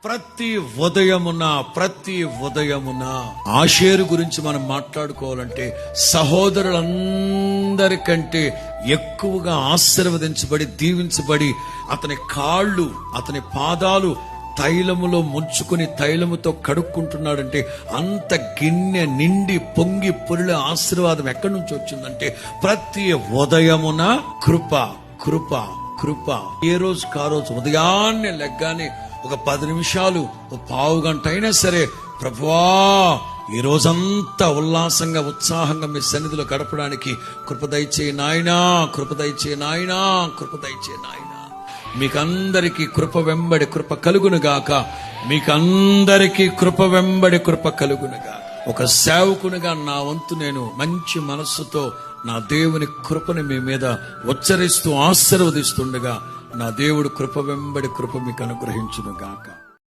ప్రతి ఉదయమున ఆషేరు గురించి మనం మాట్లాడుకోవాలంటే సహోదరులందరికంటే ఎక్కువగా ఆశీర్వదించబడి దీవించబడి అతని కాళ్ళు అతని పాదాలు తైలములో ముంచుకుని తైలముతో కడుక్కుంటున్నాడంటే అంత గిన్నె నిండి పొంగి పొరిలే ఆశీర్వాదం ఎక్కడి నుంచి వచ్చిందంటే ప్రతి ఉదయమున కృప కృప కృప. ఏ రోజు కారోజు ఉదయాన్నే లెగ్గానే ఒక 10 నిమిషాలు, ఒక పావు గంట అయినా సరే, ప్రభువా ఈ రోజంతా ఉల్లాసంగా ఉత్సాహంగా మీ సన్నిధిలో గడపడానికి కృప దయచేయి నాయనా, కృప దయచేయి నాయనా, కృప దయచేయి నాయనా. మీకందరికీ కృప వెంబడి కృప కలుగునుగాక, మీకందరికీ కృప వెంబడి కృప కలుగునుగాక. ఒక సేవకునిగా నా వంతు నేను మంచి మనస్సుతో నా దేవుని కృపని మీ మీద ఉచ్చరిస్తూ ఆశీర్వదిస్తుండగా నా దేవుడు కృప వెంబడి కృప మీకు అనుగ్రహించును గాక.